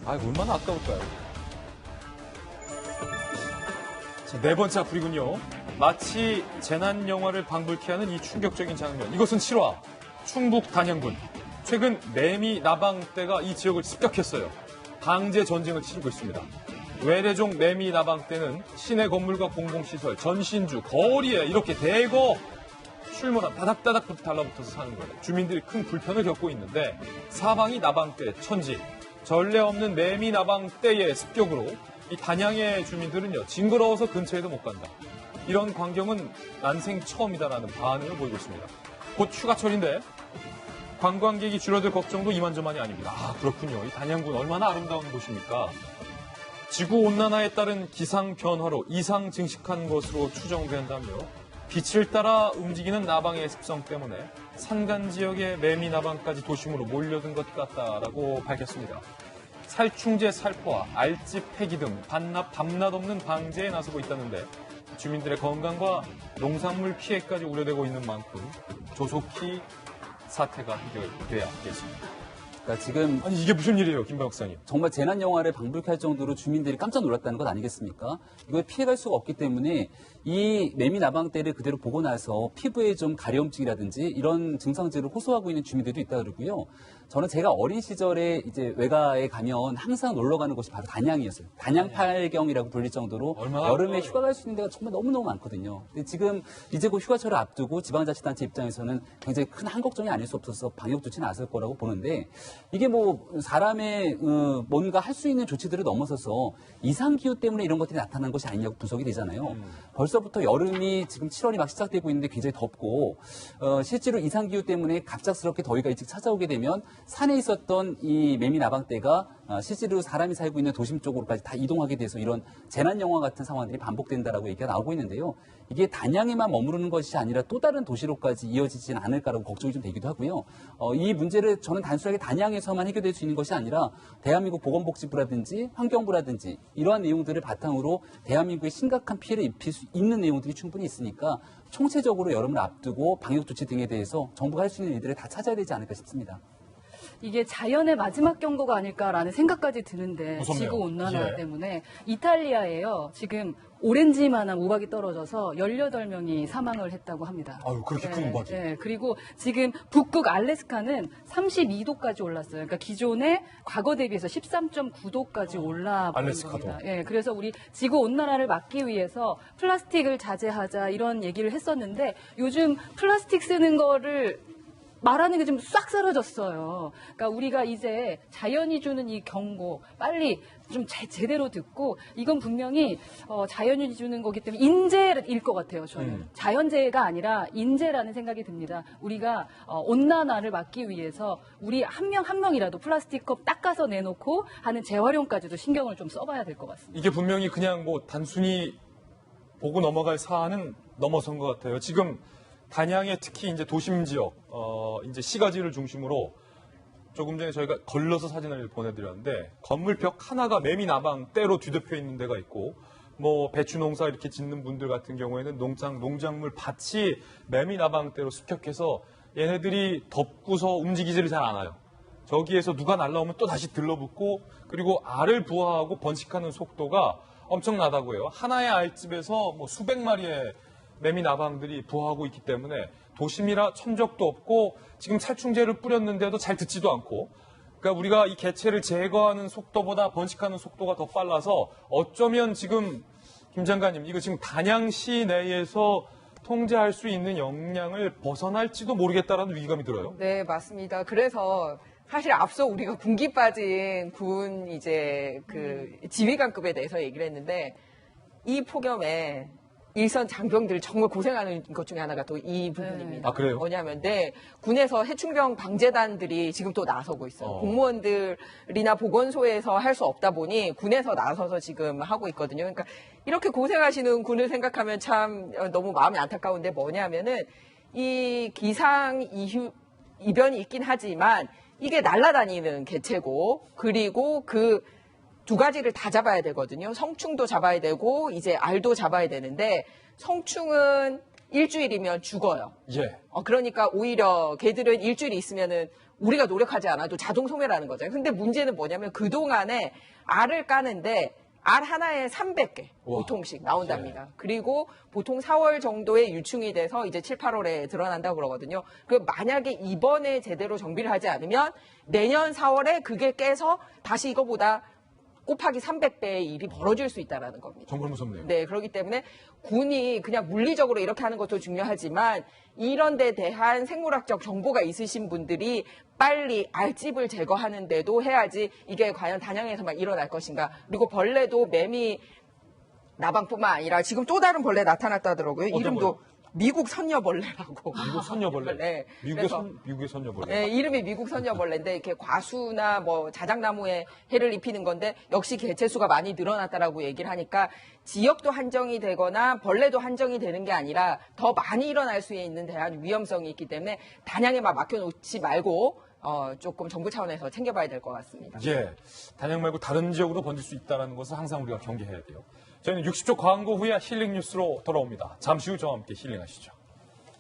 얼마나 아까울까요? 자, 네 번째 악플이군요. 마치 재난 영화를 방불케 하는 이 충격적인 장면. 이것은 7화 충북 단양군. 최근 매미 나방떼가 이 지역을 습격했어요. 방제 전쟁을 치르고 있습니다. 외래종 매미 나방떼는 시내 건물과 공공시설, 전신주, 거리에 이렇게 대거 출몰한 다닥다닥 달라붙어서 사는 거예요. 주민들이 큰 불편을 겪고 있는데 사방이 나방떼, 천지, 전례 없는 매미 나방떼의 습격으로 이 단양의 주민들은요, 징그러워서 근처에도 못 간다. 이런 광경은 난생 처음이다라는 반응을 보이고 있습니다. 곧 휴가철인데 관광객이 줄어들 걱정도 이만저만이 아닙니다. 그렇군요. 이 단양군 얼마나 아름다운 곳입니까? 지구온난화에 따른 기상 변화로 이상 증식한 것으로 추정된다며 빛을 따라 움직이는 나방의 습성 때문에 산간 지역의 매미 나방까지 도심으로 몰려든 것 같다라고 밝혔습니다. 살충제 살포와 알집 폐기 등 밤낮 없는 방제에 나서고 있다는데 주민들의 건강과 농산물 피해까지 우려되고 있는 만큼 조속히 사태가 해결돼야겠습니다. 그러니까 지금 아니 이게 무슨 일이에요, 김 박사님? 정말 재난 영화를 방불케 할 정도로 주민들이 깜짝 놀랐다는 것 아니겠습니까? 이걸 피해갈 수가 없기 때문에 이 매미 나방떼를 그대로 보고 나서 피부에 좀 가려움증이라든지 이런 증상들을 호소하고 있는 주민들도 있다 그러고요. 저는 제가 어린 시절에 이제 외가에 가면 항상 놀러 가는 곳이 바로 단양이었어요. 단양 팔경이라고 불릴 정도로 여름에 휴가 갈 수 있는 데가 정말 너무너무 많거든요. 근데 지금 이제 곧 휴가철을 앞두고 지방자치단체 입장에서는 굉장히 큰 한 걱정이 아닐 수 없어서 방역 조치는 나설 거라고 보는데 이게 뭐 사람의 뭔가 할 수 있는 조치들을 넘어서서 이상기후 때문에 이런 것들이 나타난 것이 아니냐고 분석이 되잖아요. 벌써부터 여름이 지금 7월이 막 시작되고 있는데 굉장히 덥고 실제로 이상기후 때문에 갑작스럽게 더위가 일찍 찾아오게 되면 산에 있었던 이 매미 나방떼가 실제로 사람이 살고 있는 도심 쪽으로까지 다 이동하게 돼서 이런 재난 영화 같은 상황들이 반복된다라고 얘기가 나오고 있는데요. 이게 단양에만 머무르는 것이 아니라 또 다른 도시로까지 이어지지는 않을까라고 걱정이 좀 되기도 하고요. 이 문제를 저는 단순하게 단양에서만 해결될 수 있는 것이 아니라 대한민국 보건복지부라든지 환경부라든지 이러한 내용들을 바탕으로 대한민국에 심각한 피해를 입힐 수 있는 내용들이 충분히 있으니까 총체적으로 여름을 앞두고 방역 조치 등에 대해서 정부가 할 수 있는 일들을 다 찾아야 되지 않을까 싶습니다. 이게 자연의 마지막 경고가 아닐까라는 생각까지 드는데 무섭네요. 지구온난화 때문에 이탈리아에요. 지금 오렌지만한 우박이 떨어져서 18명이 사망을 했다고 합니다. 그렇게 큰 우박이. 네, 그리고 지금 북극 알래스카는 32도까지 올랐어요. 그러니까 기존에 과거 대비해서 13.9도까지 올라버린 알래스카도. 겁니다. 예, 그래서 우리 지구온난화를 막기 위해서 플라스틱을 자제하자 이런 얘기를 했었는데 요즘 플라스틱 쓰는 거를 말하는 게 좀 싹 사라졌어요. 그러니까 우리가 이제 자연이 주는 이 경고 빨리 좀 제대로 듣고 이건 분명히 자연이 주는 거기 때문에 인재일 것 같아요. 저는 자연재해가 아니라 인재라는 생각이 듭니다. 우리가 온난화를 막기 위해서 우리 한 명 한 명이라도 플라스틱 컵 닦아서 내놓고 하는 재활용까지도 신경을 좀 써봐야 될 것 같습니다. 이게 분명히 그냥 뭐 단순히 보고 넘어갈 사안은 넘어선 것 같아요. 지금 단양의 특히 이제 도심 지역, 이제 시가지를 중심으로 조금 전에 저희가 걸러서 사진을 보내드렸는데 건물 벽 하나가 매미 나방 떼로 뒤덮여 있는 데가 있고 뭐 배추 농사 이렇게 짓는 분들 같은 경우에는 농작물 밭이 매미 나방 떼로 습격해서 얘네들이 덥고서 움직이지를 잘 않아요. 저기에서 누가 날라오면 또 다시 들러붙고 그리고 알을 부화하고 번식하는 속도가 엄청나다고 해요. 하나의 알집에서 뭐 수백 마리의 매미 나방들이 부화하고 있기 때문에 도심이라 천적도 없고 지금 살충제를 뿌렸는데도 잘 듣지도 않고 그러니까 우리가 이 개체를 제거하는 속도보다 번식하는 속도가 더 빨라서 어쩌면 지금 김 장관님 이거 지금 단양시 내에서 통제할 수 있는 역량을 벗어날지도 모르겠다라는 위기감이 들어요. 네, 맞습니다. 그래서 사실 앞서 우리가 군기 빠진 군 이제 그 지휘관급에 대해서 얘기를 했는데 이 폭염에 일선 장병들 정말 고생하는 것 중에 하나가 또 이 부분입니다. 아, 그래요? 뭐냐면, 군에서 해충병 방재단들이 지금 또 나서고 있어요. 공무원들이나 보건소에서 할 수 없다 보니 군에서 나서서 지금 하고 있거든요. 그러니까 이렇게 고생하시는 군을 생각하면 참 너무 마음이 안타까운데 뭐냐면은 이 기상 이변이 있긴 하지만 이게 날아다니는 개체고 그리고 그 두 가지를 다 잡아야 되거든요. 성충도 잡아야 되고 이제 알도 잡아야 되는데 성충은 일주일이면 죽어요. 예. 그러니까 오히려 개들은 일주일 있으면은 우리가 노력하지 않아도 자동 소멸하는 거잖아요. 근데 문제는 뭐냐면 그동안에 알을 까는데 알 하나에 300개 보통씩 나온답니다. 그리고 보통 4월 정도에 유충이 돼서 이제 7, 8월에 드러난다고 그러거든요. 그 만약에 이번에 제대로 정비를 하지 않으면 내년 4월에 그게 깨서 다시 이거보다 곱하기 300배의 일이 벌어질 수 있다는 겁니다. 정말 무섭네요. 네, 그렇기 때문에 군이 그냥 물리적으로 이렇게 하는 것도 중요하지만 이런 데 대한 생물학적 정보가 있으신 분들이 빨리 알집을 제거하는데도 해야지 이게 과연 단양에서만 일어날 것인가. 그리고 벌레도 매미 나방뿐만 아니라 지금 또 다른 벌레 나타났다 하더라고요. 어떤 이름도 거요? 미국 선녀벌레라고. 미국 선녀벌레. 네. 미국의 선녀벌레. 네, 이름이 미국 선녀벌레인데 이렇게 과수나 뭐 자작나무에 해를 입히는 건데 역시 개체수가 많이 늘어났다라고 얘기를 하니까 지역도 한정이 되거나 벌레도 한정이 되는 게 아니라 더 많이 일어날 수 있는 대한 위험성이 있기 때문에 단양에만 맡겨놓지 말고 조금 정부 차원에서 챙겨봐야 될 것 같습니다. 예. 단양 말고 다른 지역으로 번질 수 있다는 것을 항상 우리가 경계해야 돼요. 저희는 60초 광고 후에 힐링 뉴스로 돌아옵니다. 잠시 후 저와 함께 힐링하시죠.